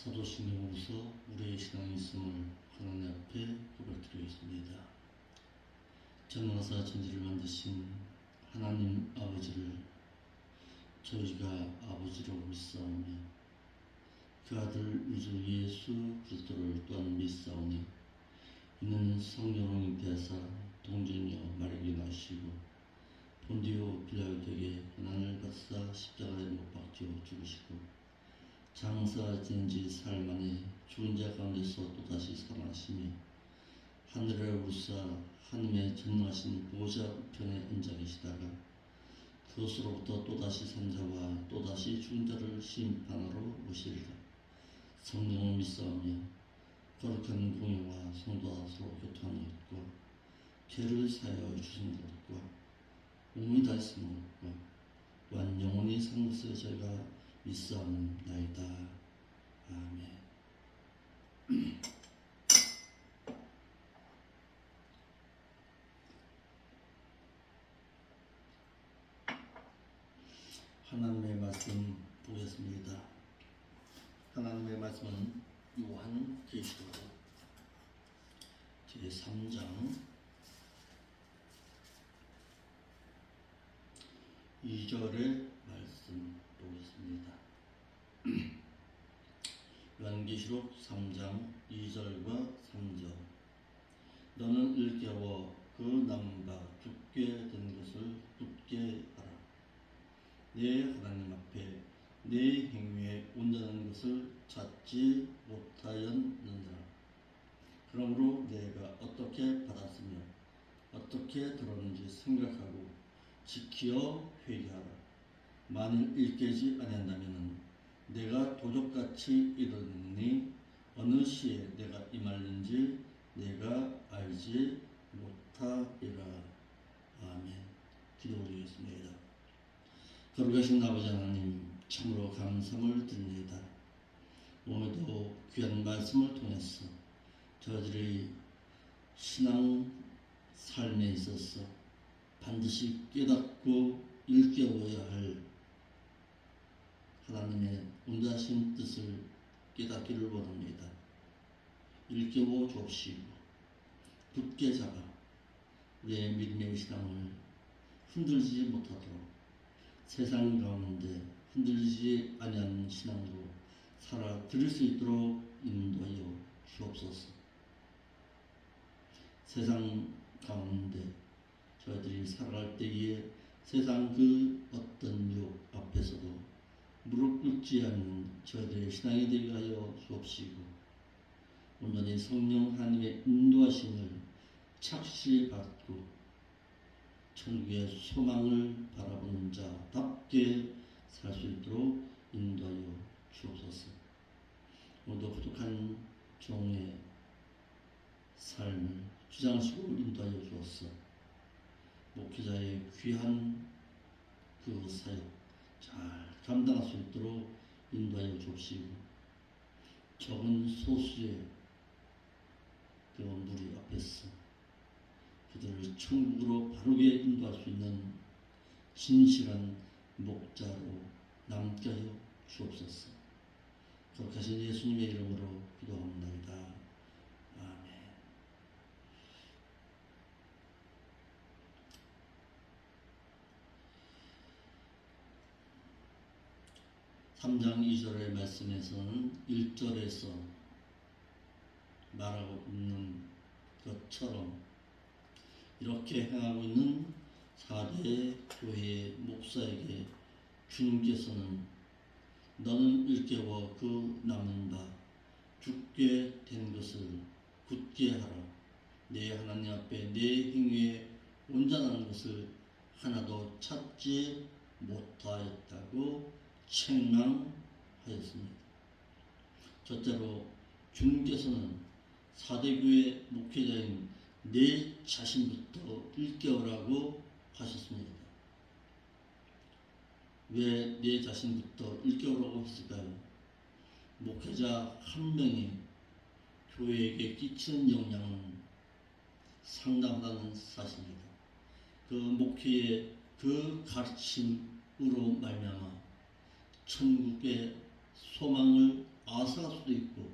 사도신경으로서 우리의 신앙이 있음을 하나님 앞에 고백드리겠습니다. 전능하사 천지를 만드신 하나님 아버지를 저희가 아버지로 믿사오며 그 아들 우주 예수 그리스도를 또한 믿사오니 이는 성령으로 잉태하사 동정녀 마리아에게 나시고 본디오 빌라도에게 고난을 받사 십자가에 못 박혀 죽으시고 장사 지낸 지 사흘 만에 죽은 자 가운데서 또다시 살아나시며 하늘에 오르사 하느님의 전능하신 보좌 우편에 앉아 계시다가 그것으로부터 또다시 산 자와 또다시 죽은 자를 심판하러 오시리라. 성령을 믿사오며 거룩한 공예와 성도와 서로 교통하는 것과 죄를 사하여 주신 것과 몸이 다 있는 것과 완 영원히 산 것을 저희가 믿사옵나이다. 아멘. 하나님의 말씀 보겠습니다. 하나님의 말씀은 요한계시록 제3장 2절의 말씀 보겠습니다. 요한계시록 3장 2절과 3절. 너는 일깨워 그 남은 바 죽게 된 것을 굳게 하라. 내 하나님 앞에 내 행위에 온전한 것을 찾지 못하였느니라. 그러므로 내가 어떻게 받았으며 어떻게 들었는지 생각하고 지키어 회개하라. 만일 일깨지 아니한다면 내가 도적같이 이르느니 어느 시에 내가 임하는지 내가 알지 못하리라. 아멘. 기도 올리겠습니다. 거룩하신 아버지 하나님, 참으로 감사를 드립니다. 오늘도 귀한 말씀을 통해서 저희들이 신앙 삶에 있어서 반드시 깨닫고 일깨워야 할 하나님의 온전하신 뜻을 깨닫기를 원합니다. 일깨워 주옵시고 굳게 잡아 우리의 믿음의 신앙을 흔들지 못하도록 세상 가운데 흔들리지 아니하는 신앙으로 살아드릴 수 있도록 인도하여 주옵소서. 세상 가운데 저희들이 살아갈 때에 세상 그 어떤 유혹 앞에서도 무릎 꿇지 않는 저희들의 신앙이 되게 하여 주옵시고 온전히 성령 하나님의 인도하심을 착실히 받고 천국의 소망을 바라보는 자답게 살 수 있도록 인도하여 주옵소서. 오늘도 부족한 종의 삶을 주장하시고 인도하여 주옵소서. 목회자의 귀한 그 사역 잘 감당할 수 있도록 인도하여 주옵시고 적은 소수의 그 무리 앞에서 그들을 천국으로 바르게 인도할 수 있는 진실한 목자로 남게 하여 주옵소서. 거룩하신 예수님의 이름으로 기도합니다. 아멘. 3장 2절의 말씀에서는 1절에서 말하고 있는 것처럼 이렇게 행하고 있는 4대 교회의 목사에게 주님께서는 너는 일깨워 그 남은 바 죽게 된 것을 굳게 하라. 내 하나님 앞에 내 행위에 온전한 것을 하나도 찾지 못하였다고 책망하였습니다. 첫째로 주님께서는 4대 교회 목회자인 내 자신부터 일깨우라고 하셨습니다. 왜 내 자신부터 일깨우라고 했을까요? 목회자 한 명이 교회에게 끼치는 영향은 상당하다는 사실입니다. 그 목회의 그 가르침으로 말미암아 천국의 소망을 앗아갈 수도 있고,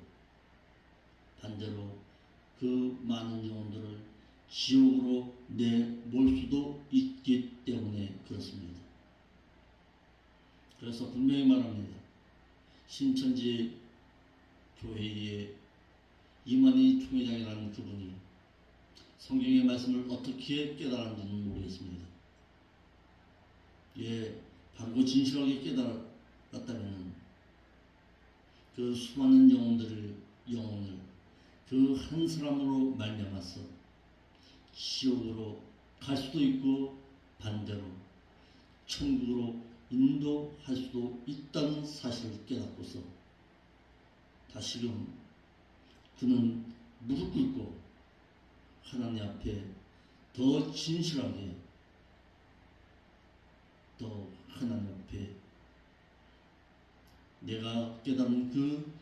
반대로 그 많은 영혼들을 지옥으로 내몰 수도 있기 때문에 그렇습니다. 그래서 분명히 말합니다. 신천지 교회의 이만희 총회장이라는 그분이 성경의 말씀을 어떻게 깨달았는지는 모르겠습니다. 예, 바르고 진실하게 깨달았다면 그 수많은 영혼을 그 한 사람으로 말미암아서 지옥으로 갈 수도 있고 반대로 천국으로 인도할 수도 있다는 사실을 깨닫고서 다시금 그는 무릎 꿇고 하나님 앞에 더 진실하게 또 하나님 앞에 내가 깨달은 그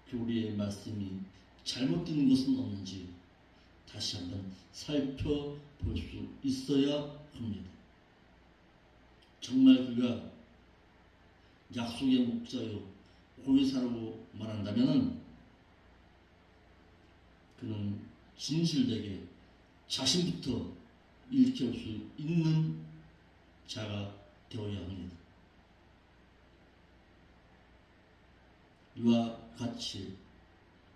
교리의 말씀이 잘못된 것은 없는지 다시 한번 살펴볼 수 있어야 합니다. 정말 그가 약속의 목자요 보혜사라고 말한다면 그는 진실되게 자신부터 일깨울 수 있는 자가 되어야 합니다. 이와 같이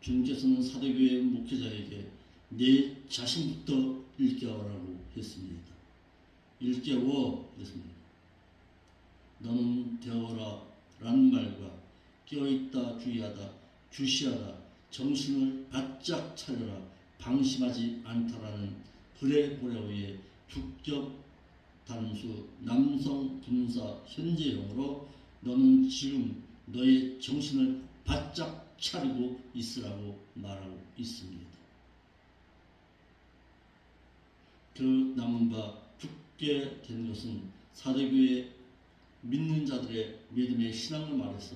주님께서는 사도교회 목회자에게 내 자신부터 일깨워라고 했습니다. 일깨워 그랬습니다. 너는 되어라 라는 말과 깨어있다 주의하다 주시하다 정신을 바짝 차려라 방심하지 않다라는 그레고레오의 주격 단수 남성 분사 현재형으로 너는 지금 너의 정신을 바짝 차리고 있으라고 말하고 있습니다. 그 남은 바 죽게 된 것은 사도교회 믿는 자들의 믿음의 신앙을 말해서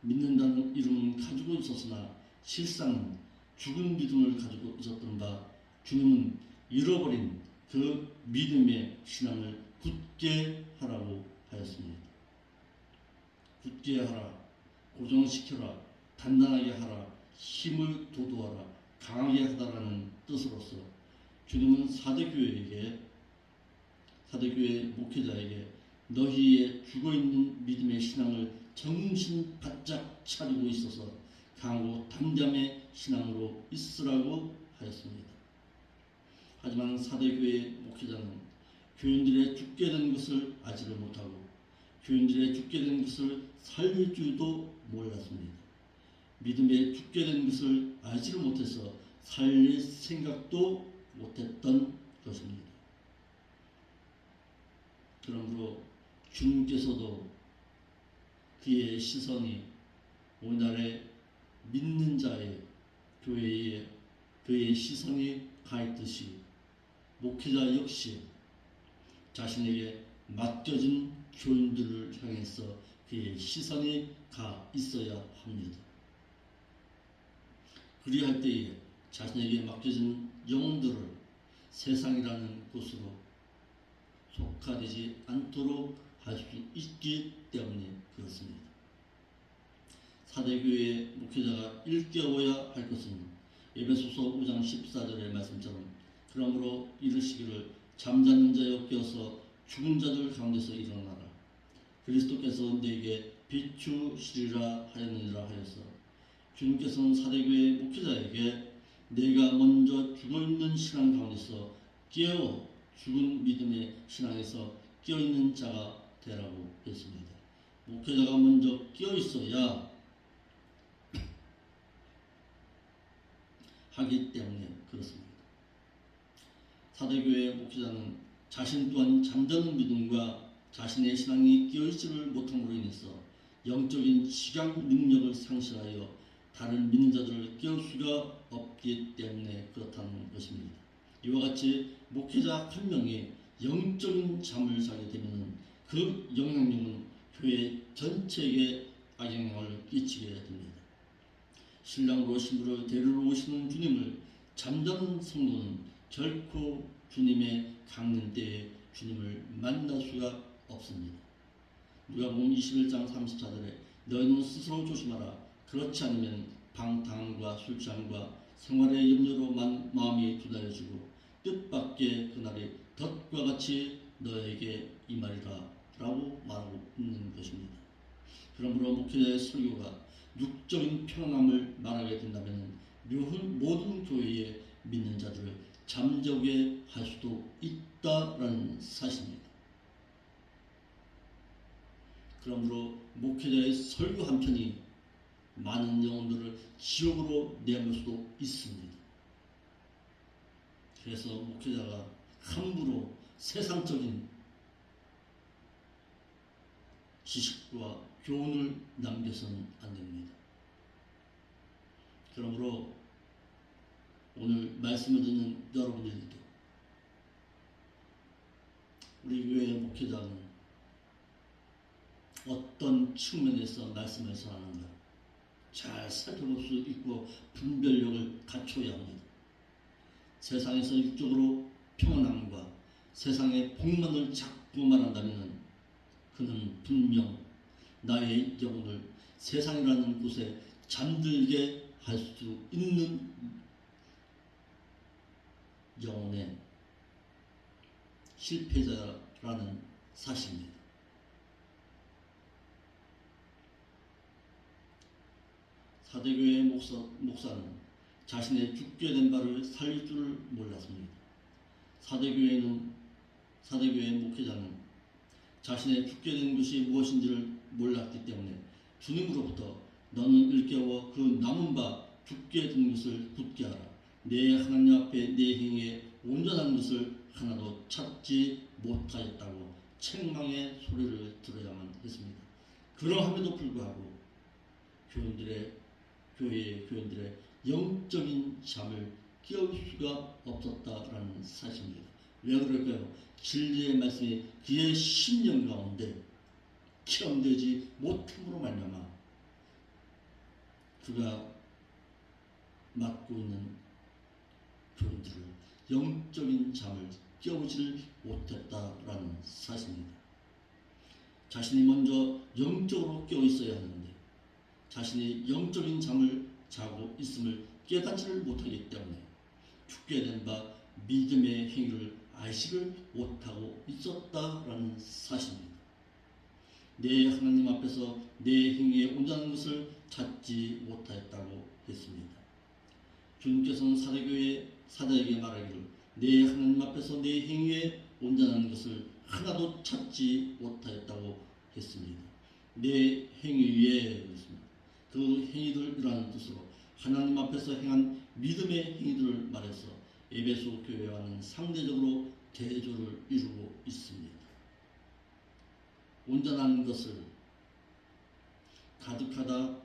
믿는다는 이름은 가지고 있었으나 실상은 죽은 믿음을 가지고 있었던 바 주님은 잃어버린 그 믿음의 신앙을 굳게 하라고 하였습니다. 굳게 하라, 고정시켜라, 단단하게 하라, 힘을 도도하라, 강하게 하다라는 뜻으로서 주님은 사도교회 목회자에게 너희의 죽어있는 믿음의 신앙을 정신 바짝 차리고 있어서 강하고 담대함의 신앙으로 있으라고 하였습니다. 하지만 사도교회 목회자는 교인들의 죽게 된 것을 알지를 못하고 교인들의 죽게 된 것을 살릴 줄도 몰랐습니다. 믿음에 죽게 된 것을 알지를 못해서 살릴 생각도 못했던 것입니다. 그러므로 주님께서도 그의 시선이 오늘날의 믿는 자의 교회에 그의 시선이 가 있듯이 목회자 역시 자신에게 맡겨진 교인들을 향해서 그의 시선이 가 있어야 합니다. 그리할 때에 자신에게 맡겨진 영혼들을 세상이라는 곳으로 속하되지 않도록 할 수 있기 때문에 그렇습니다. 사대교회 목회자가 일깨워야 할 것은 에베소서 5장 14절의 말씀처럼 그러므로 이르시기를 잠자는 자여 깨어서 죽은 자들 가운데서 일어나라. 그리스도께서 내게 비추시리라 하였느니라 하여서 주님께서는 사대교회 목회자에게 내가 먼저 죽어있는 신앙 가운데서 깨어 죽은 믿음의 신앙에서 깨어있는 자가 되라고 했습니다. 목회자가 먼저 깨어있어야 하기 때문에 그렇습니다. 사대교회 목회자는 자신 또한 잠자는 믿음과 자신의 신앙이 깨어있지를 못함으로 인해서 영적인 지각 능력을 상실하여 다른 믿는 자들을 깨울 수가 없기 때문에 그렇다는 것입니다. 이와 같이 목회자 한 명이 영적인 잠을 자게 되면 그 영향력은 교회 전체에게 악영향을 끼치게 됩니다. 신랑으로 신부를 데리러 오시는 주님을 잠자는 성도는 결코 주님의 강림 때에 주님을 만날 수가 없습니다. 누가복음 21장 34절에 너희는 스스로 조심하라. 그렇지 않으면 방탕함과 술 취함과 생활의 염려로만 마음이 두달려지고 뜻밖의 그날이 덫과 같이 너에게 임하리라 라고 말하고 있는 것입니다. 그러므로 목회자의 설교가 육적인 평안함을 말하게 된다면 모든 교회에 믿는 자들을 잠재우게 할 수도 있다라는 사실입니다. 그러므로 목회자의 설교 한 편이 많은 영혼들을 지옥으로 내몰 수도 있습니다. 그래서 목회자가 함부로 세상적인 지식과 교훈을 남겨서는 안 됩니다. 그러므로 오늘 말씀을 듣는 여러분들도 우리 교회의 목회자는 어떤 측면에서 말씀을 전하는가 잘 살펴볼 수 있고 분별력을 갖춰야 합니다. 세상에서 육적으로 평안함과 세상의 복만을 자꾸 말한다면 그는 분명 나의 영혼을 세상이라는 곳에 잠들게 할 수 있는 영혼의 실패자라는 사실입니다. 사대교회의 목사는 자신의 죽게 된 바를 살릴 줄을 몰랐습니다. 사대교회의 목회자는 자신의 죽게 된 것이 무엇인지를 몰랐기 때문에 주님으로부터 너는 일깨워 그 남은 바 죽게 된 것을 굳게 하라. 내 하나님 앞에 내 행위에 온전한 것을 하나도 찾지 못하였다고 책망의 소리를 들어야만 했습니다. 그러함에도 불구하고 교회의 교인들의 영적인 잠을 깨울 수가 없었다라는 사실입니다. 왜 그럴까요? 진리의 말씀이 그의 심령 가운데 체험되지 못함으로 말미암아 그가 맡고 있는 교인들을 영적인 잠을 깨우지를 못했다라는 사실입니다. 자신이 먼저 영적으로 깨어 있어야 하는데 자신이 영적인 잠을 자고 있음을 깨닫지를 못하기 때문에 죽게 된 바 믿음의 행위를 알지를 못하고 있었다라는 사실입니다. 내 하나님 앞에서 내 행위에 온전한 것을 찾지 못하였다고 했습니다. 주님께서는 사도에게 말하기를 내 하나님 앞에서 내 행위에 온전한 것을 하나도 찾지 못하였다고 했습니다. 내 행위에 그 행위들이라는 뜻으로 하나님 앞에서 행한 믿음의 행위들을 말해서 에베소 교회와는 상대적으로 대조를 이루고 있습니다. 온전한 것을 가득하다,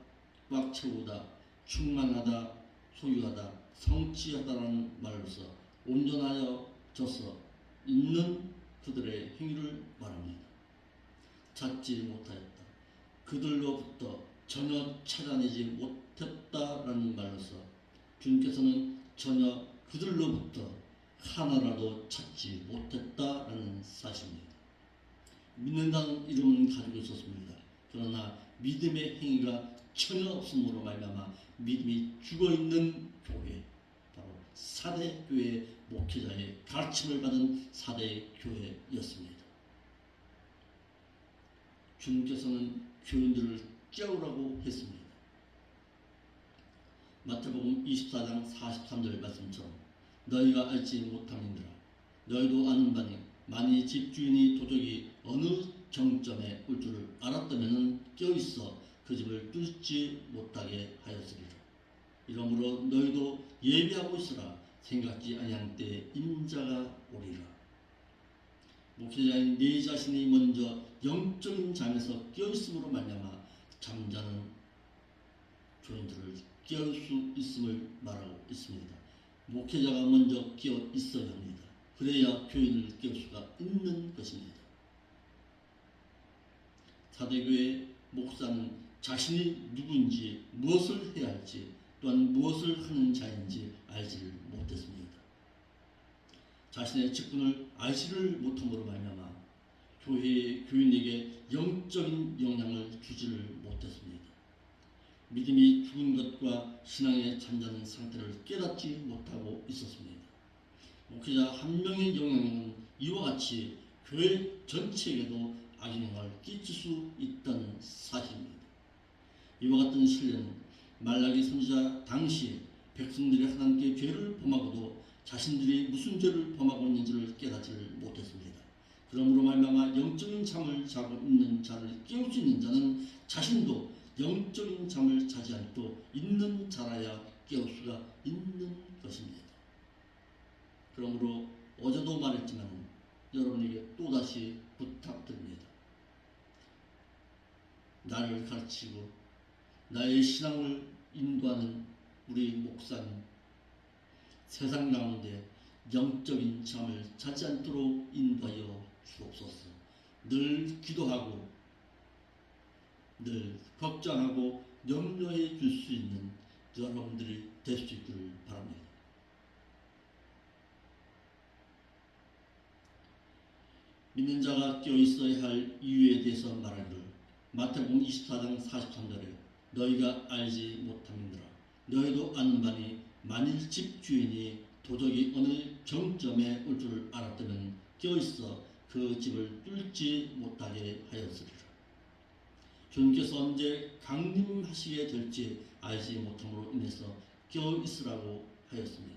꽉 채우다, 충만하다, 소유하다, 성취하다라는 말로서 온전하여져서 있는 그들의 행위를 말합니다. 찾지 못하였다. 그들로부터 전혀 찾아내지 못했다라는 말로서 주님께서는 전혀 그들로부터 하나라도 찾지 못했다라는 사실입니다. 믿는다는 이름은 가지고 있었습니다. 그러나 믿음의 행위가 전혀 없음으로 말미암아 믿음이 죽어있는 교회, 바로 사대교회 목회자의 가르침을 받은 사대교회였습니다. 주님께서는 교인들을 깨우라고 했습니다. 마태복음 24장 43절 말씀처럼 너희가 알지 못함이니라. 너희도 아는 바니 만일 집주인이 도적이 어느 정점에 올 줄을 알았다면 깨어있어 그 집을 뚫지 못하게 하였으리라. 이러므로 너희도 예비하고 있으라. 생각지 아니한 때에 인자가 오리라. 목회자인 네 자신이 먼저 영적인 잠에서 깨어있음으로 말미암아 잠자는 교인들을 깨울 수 있음을 말하고 있습니다. 목회자가 먼저 깨어 있어야 합니다. 그래야 교인을 깨울 수가 있는 것입니다. 사대교회 목사는 자신이 누구인지 무엇을 해야 할지 또한 무엇을 하는 자인지 알지를 못했습니다. 자신의 직분을 알지를 못함으로 말미암아 교회의 교인에게 영적인 영향을 주지를 못했습니다. 믿음이 죽은 것과 신앙의 잠자는 상태를 깨닫지 못하고 있었습니다. 목회자 한 명의 영향은 이와 같이 교회 전체에게도 악영향을 끼칠 수 있다는 사실입니다. 이와 같은 신뢰는 말라기 선지자 당시 백성들이 하나님께 죄를 범하고도 자신들이 무슨 죄를 범하고 있는지를 깨닫지를 못했습니다. 그러므로 말미암아 영적인 잠을 자고 있는 자를 깨울 수 있는 자는 자신도 영적인 잠을 자지 않고 있는 자라야 깨울 수가 있는 것입니다. 그러므로 어제도 말했지만 여러분에게 또다시 부탁드립니다. 나를 가르치고 나의 신앙을 인도하는 우리 목사님, 세상 가운데 영적인 잠을 자지 않도록 인도하여 주옵소서. 늘 기도하고 늘 걱정하고 염려해 줄 수 있는 여러분들이 될 수 있기를 바랍니다. 믿는 자가 깨어 있어야 할 이유에 대해서 말하기를 마태복음 24장 43절에 너희가 알지 못함이니라. 너희도 아는 바니 만일 집 주인이 도적이 어느 정점에 올 줄 알았다면 깨어 있어 그 집을 뚫지 못하게 하였으리라. 주님께서 언제 강림하시게 될지 알지 못함으로 인해서 깨어 있으라고 하였습니다.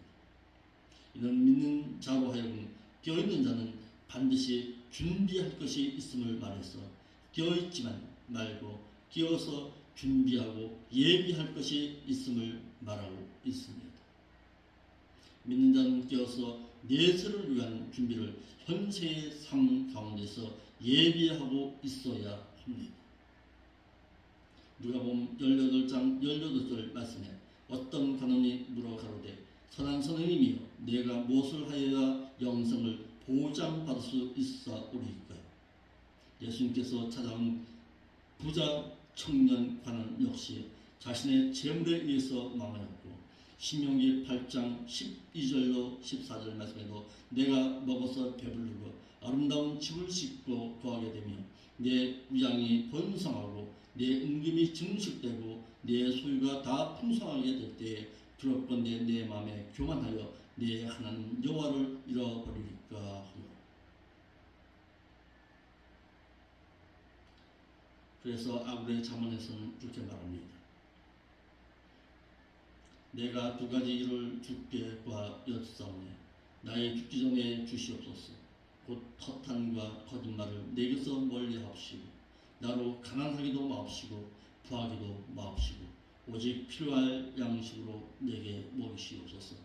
이는 믿는 자로 하여금 깨어 있는 자는 반드시 준비할 것이 있음을 말해서 깨어 있지만 말고 깨어서 준비하고 예비할 것이 있음을 말하고 있습니다. 믿는 자는 깨어서 내세를 위한 준비를 현세의 삶 가운데서 예비하고 있어야 합니다. 누가복음 18장 18절 말씀에 어떤 관원이 물어 가로되 선한 선생님이여 내가 무엇을 하여야 영생을 보장받을 수 있사오리이까. 예수님께서 찾아온 부자 청년 관원 역시 자신의 재물에 의해서 망하였고 신명기 8장 12절로 14절 말씀에도 내가 먹어서 배부르고 아름다운 집을 짓고 거하게 되며 내 위양이 번성하고 내 은금이 증식되고 내 소유가 다 풍성하게 될 때에 두렵건대 내 마음에 교만하여 내 하나님 여호와를 잃어버리리까 하며. 그래서 아굴의 잠언에서는 이렇게 말합니다. 내가 두 가지 일을 주께 구하였사오니 나의 죽기 전에 주시옵소서. 곧 허탄과 거짓말을 내게서 멀리하옵시고 나로 가난하기도 마옵시고 부하기도 마옵시고 오직 필요할 양식으로 내게 먹이시옵소서.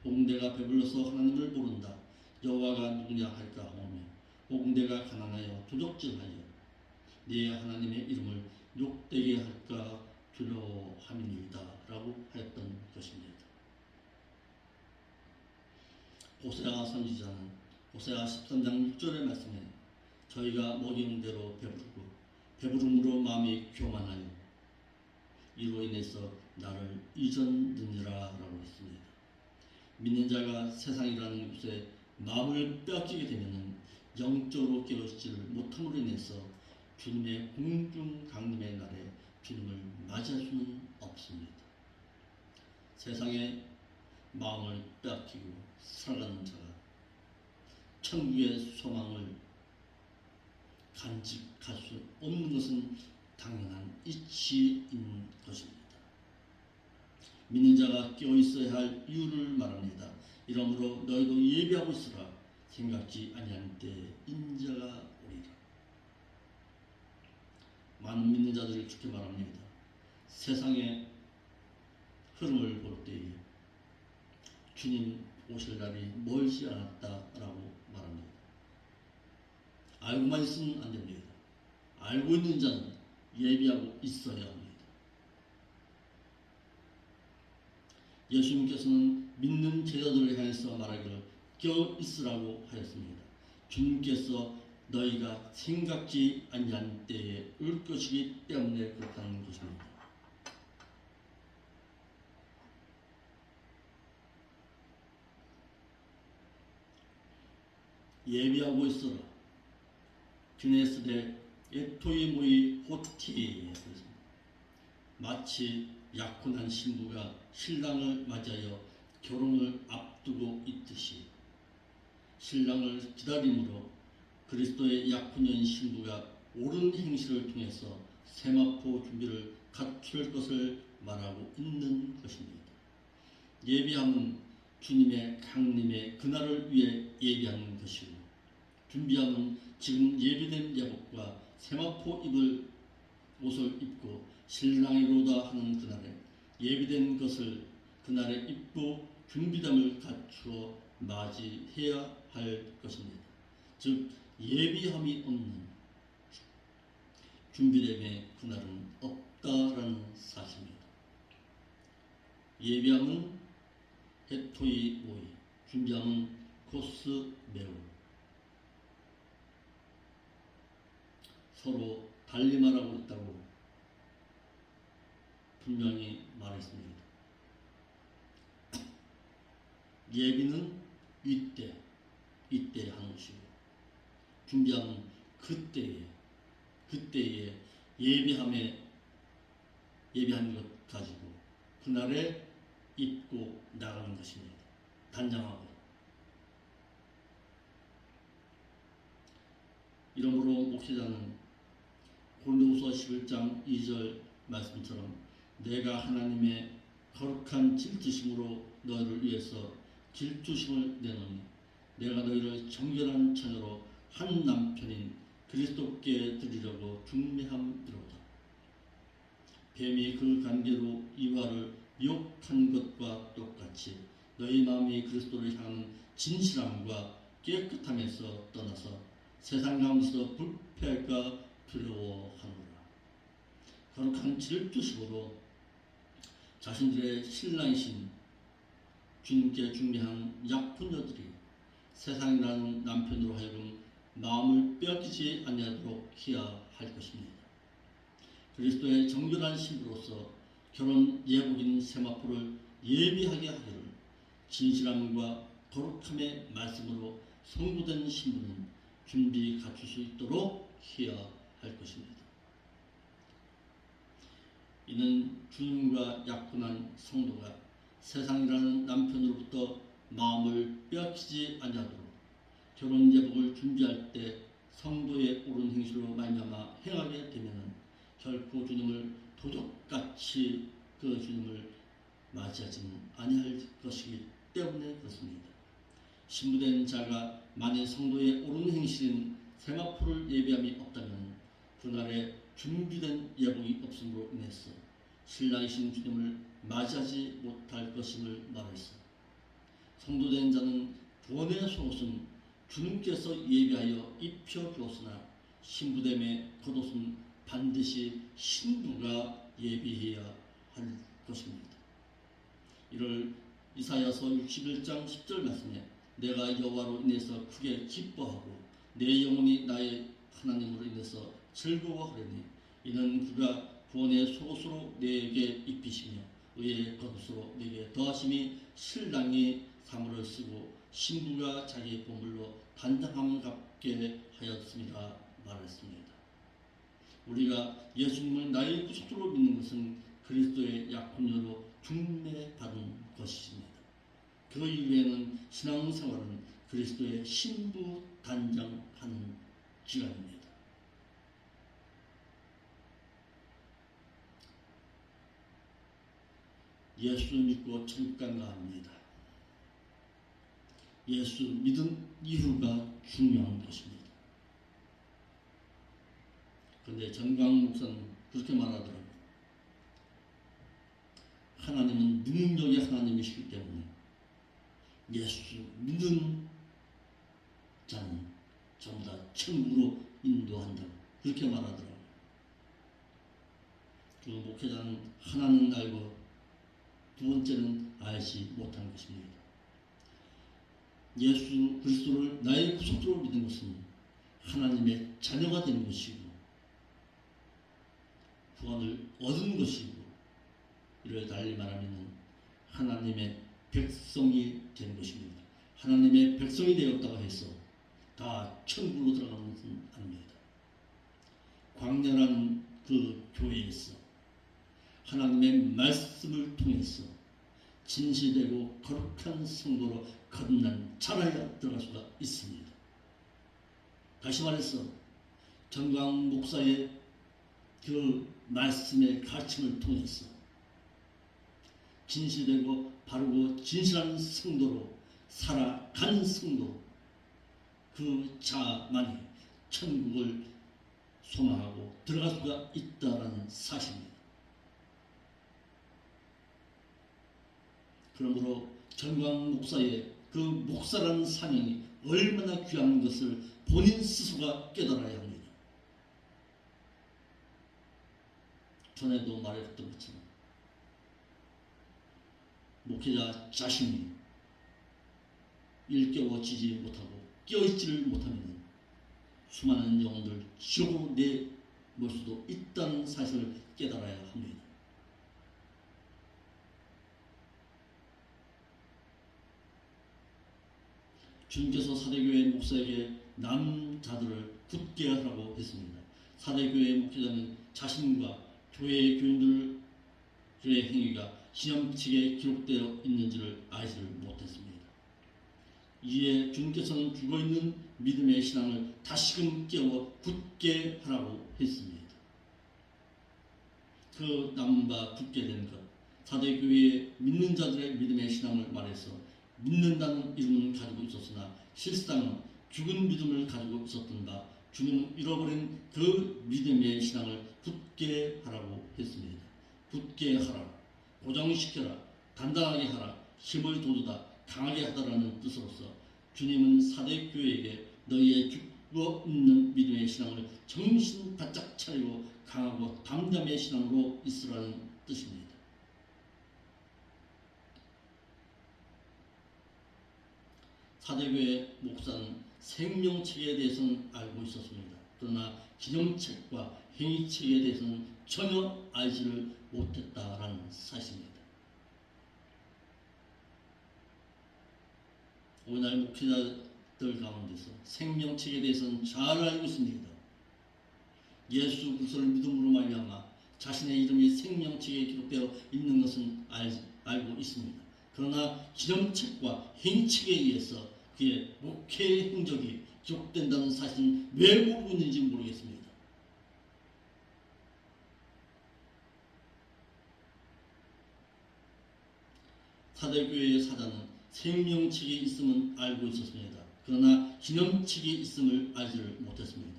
혹 내가 배불러서 하나님을 모른다 여호와가 누구냐 할까 하오며 혹 내가 가난하여 도적질하여 네 하나님의 이름을 욕되게 할까 두려워함이니이다 라고 하였던 것입니다. 호세아 선지자는 호세아 13장 6절의 말씀에 저희가 먹이는 대로 배부르고 배부름으로 마음이 교만하여 이로 인해서 나를 잊었느니라 라고 했습니다. 믿는 자가 세상이라는 곳에 마음을 빼앗기게 되면 영적으로 깨어있지를 못함으로 인해서 주님의 공중 강림의 날에 주님을 맞이할 수는 없습니다. 세상에 마음을 빼앗기고 살아가는 자가 천국의 소망을 간직할 수 없는 것은 당연한 이치인 것입니다. 믿는 자가 깨어 있어야 할 이유를 말합니다. 이러므로 너희도 예비하고 있으라. 생각지 아니한 때에 인자가 오리라. 많은 믿는 자들이 그렇게 말합니다. 세상의 흐름을 볼 때에 주님 오실 날이 멀지 않았다라고 말합니다. 알고만 있으면 안 됩니다. 알고 있는 자는 예비하고 있어야 합니다. 예수님께서는 믿는 제자들을 향해서 말하기를 깨어 있으라고 하였습니다. 주님께서 너희가 생각지 아니한 때에 올 것이기 때문에 그렇다는 것입니다. 예비하고 있어라. 그네스데 에토이 모이 호티. 마치 약혼한 신부가 신랑을 맞이하여 결혼을 앞두고 있듯이 신랑을 기다림으로 그리스도의 약혼녀인 신부가 옳은 행실을 통해서 세마포 준비를 갖출 것을 말하고 있는 것입니다. 예비함은 주님의 강림의 그날을 위해 예비하는 것이고, 준비함은 지금 예비된 예복과 세마포 입을 옷을 입고 신랑이로다 하는 그날에 예비된 것을 그날에 입고 준비됨을 갖추어 맞이해야 할 것입니다. 즉 예비함이 없는 준비됨의 그날은 없다라는 사실입니다. 예비함은 해토이 오이, 준비함은 코스 메우. 서로 달리 말하고 있다고 분명히 말했습니다. 예비는 이때 하는 것이고, 준비함은 그때에 예비한 것 가지고 그날에 입고 나가는 것입니다. 단장하고. 이러므로 목회자는 고린도후서 11장 2절 말씀처럼 내가 하나님의 거룩한 질투심으로 너희를 위해서 질투심을 내노니 내가 너희를 정결한 처녀로 한 남편인 그리스도께 드리려고 중매함이로다. 뱀이 그 관계로 이와를 미혹한 것과 똑같이 너희 마음이 그리스도를 향하는 진실함과 깨끗함에서 떠나서 세상 가운데서 불패할까 두려워하노라. 거룩한 질투심으로 자신들의 신랑이신 주님께 중매한 약혼녀들이 세상이라는 남편으로 하여금 마음을 빼앗기지 아니하도록 해야 할 것입니다. 그리스도의 정결한 신부로서 결혼 예복인 세마포를 예비하게 하기를 진실함과 거룩함의 말씀으로 성도된 신부는 준비 갖출 수 있도록 해야 할 것입니다. 이는 주님과 약혼한 성도가 세상이라는 남편으로부터 마음을 빼앗기지 아니하도록 결혼 예복을 준비할 때 성도의 옳은 행실로 말미암아 행하게 되면은 결코 주님을 도적같이 그 주님을 맞이하지는 아니할 것이기 때문에 그렇습니다. 신부된 자가 만일 성도의 옳은 행실인 세마포를 예비함이 없다면 그날에 준비된 예복이 없음으로 인해서 신랑이신 주님을 맞이하지 못할 것임을 말했어. 성도된 자는 구원의 속옷은 주님께서 예비하여 입혀 주었으나 신부됨의 겉옷은 반드시 신부가 예비해야 할 것입니다. 이를 이사야서 61장 10절 말씀에 내가 여호와로 인해서 크게 기뻐하고 내 영혼이 나의 하나님으로 인해서 즐거워하리니 이는 그가 구원의 속옷으로 내게 입히시며 의의 겉옷으로 내게 더하심이 신랑이 사물을 쓰고 신부가 자기의 보물로 단장함 갚게 하였습니다 말했습니다. 우리가 예수님을 나의 구속주로 믿는 것은 그리스도의 약혼녀로 중매받은 것입니다. 그 이후에는 신앙생활은 그리스도의 신부 단장하는 기간입니다. 예수 믿고 천국 간다 합니다. 예수 믿은 이유가 중요한 것입니다. 그런데 정강 목사는 그렇게 말하더라고요. 하나님은 능력의 하나님이시기 때문에 예수 믿는 자는 전부 다 천국으로 인도한다고 그렇게 말하더라고요. 그 목회자는 하나는 알고 두 번째는 알지 못한 것입니다. 예수 그리스도를 나의 구속주로 믿는 것은 하나님의 자녀가 되는 것이고 구원을 얻은 것이고 이를 달리 말하면 하나님의 백성이 되는 것입니다. 하나님의 백성이 되었다고 해서 다 천국으로 들어가는 것은 아닙니다. 광야라는 그 교회에서 하나님의 말씀을 통해서 진실되고 거룩한 성도로 거듭난 자라야 들어갈 수가 있습니다. 다시 말해서 정광 목사의 그 말씀의 가르침을 통해서 진실되고 바르고 진실한 성도로 살아가는 성도, 그 자만이 천국을 소망하고 들어갈 수가 있다는 사실입니다. 그러므로 정광 목사의 그 목사라는 사명이 얼마나 귀한 것을 본인 스스로가 깨달아야 합니다. 전에도 말했던 것처럼 목회자 자신이 일깨워지지 못하고 깨어있지를 못하면 수많은 영혼들 지옥으로 내몰 수도 있다는 사실을 깨달아야 합니다. 주님께서 사대교회 목사에게 남자들을 굳게 하라고 했습니다. 사대교회 목회자는 자신과 교회 교인들의 행위가 시험책에 기록되어 있는지를 알지를 못했습니다. 이에 주님께서는 죽어있는 믿음의 신앙을 다시금 깨워 굳게 하라고 했습니다. 그 남바 굳게 된 것, 사대교회의 믿는 자들의 믿음의 신앙을 말해서 믿는다는 이름은 가지고 있었으나 실상은 죽은 믿음을 가지고 있었던 바 주님은 잃어버린 그 믿음의 신앙을 굳게 하라고 했습니다. 굳게 하라, 고정시켜라, 단단하게 하라, 힘을 돋우다, 강하게 하다라는 뜻으로서 주님은 사대교회에게 너희의 죽어 있는 믿음의 신앙을 정신 바짝 차리고 강하고 담담의 신앙으로 있으라는 뜻입니다. 사대교회 목사는 생명책에 대해서는 알고 있었습니다. 그러나 기념책과 행위책에 대해서는 전혀 알지를 못했다라는 사실입니다. 오늘날 목회자들 가운데서 생명책에 대해서는 잘 알고 있습니다. 예수 그리스도를 믿음으로 말미암아 자신의 이름이 생명책에 기록되어 있는 것은 알고 있습니다. 그러나 기념책과 행책에 의해서 그의 목회의 행적이 기록된다는 사실은 왜 모르고 있는지 모르겠습니다. 사대교회의 사자는 생명책이 있음은 알고 있었습니다. 그러나 기념책이 있음을 알지를 못했습니다.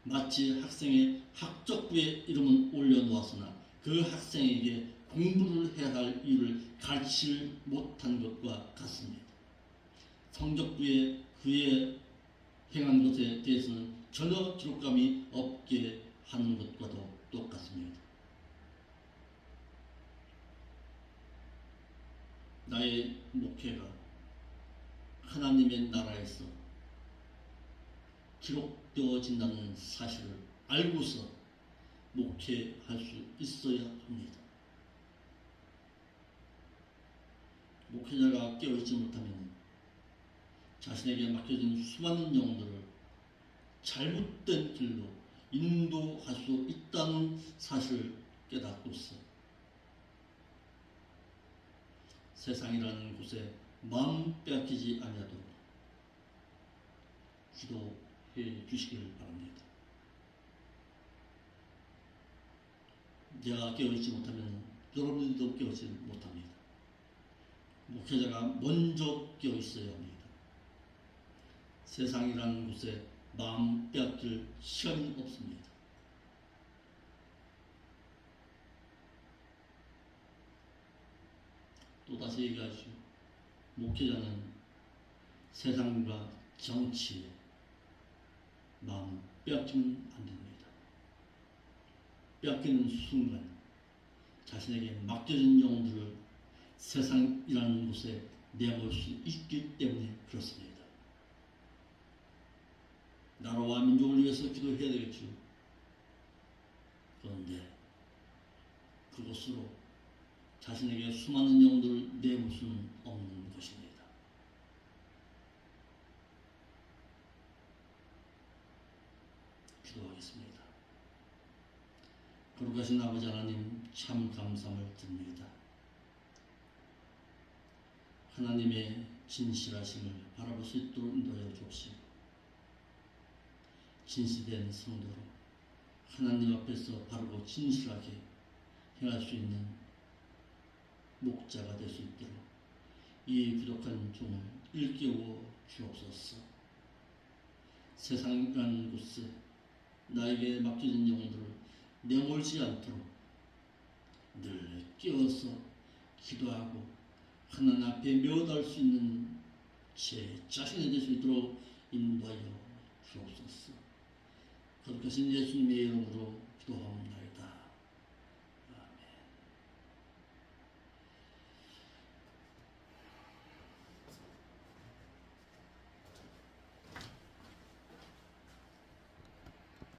마치 학생의 학적부에 이름은 올려놓았으나 그 학생에게 공부를 해야 할 이유를 가르치지 못한 것과 같습니다. 성적부에 그의 행한 것에 대해서는 전혀 기록감이 없게 하는 것과도 똑같습니다. 나의 목회가 하나님의 나라에서 기록되어진다는 사실을 알고서 목회할 수 있어야 합니다. 목회자가 깨어있지 못하면 자신에게 맡겨진 수많은 영혼들을 잘못된 길로 인도할 수 있다는 사실을 깨닫고서 세상이라는 곳에 마음 빼앗기지 아니하도록 기도해 주시길 바랍니다. 내가 깨어있지 못하면 여러분들도 깨어있지 못합니다. 목회자가 먼저 깨어있어야 합니다. 세상이라는 곳에 마음 빼앗길 시간이 없습니다. 또다시 얘기하죠. 목회자는 세상과 정치에 마음 빼앗기면 안 됩니다. 빼앗기는 순간 자신에게 맡겨진 영혼들을 세상이라는 곳에 내몰 수 있기 때문에 그렇습니다. 나라와 민족을 위해서 기도해야 되겠죠. 그런데 그것으로 자신에게 수많은 영혼들을 내몰 수는 없는 것입니다. 기도하겠습니다. 거룩하신 아버지 하나님, 참 감사함을 드립니다. 하나님의 진실하심을 바라볼 수 있도록 인도하여 주옵시고 진실된 성도로 하나님 앞에서 바르고 진실하게 행할 수 있는 목자가 될 수 있도록 이 부족한 종을 일깨워 주옵소서. 세상이라는 곳에 나에게 맡겨진 영혼들을 내몰지 않도록 늘 깨어서 기도하고 하나님 앞에 매어달 수 있는 제 자신이 될 수 있도록 인도하여 주옵소서. 거룩하신 예수님의 이름으로 기도합니다.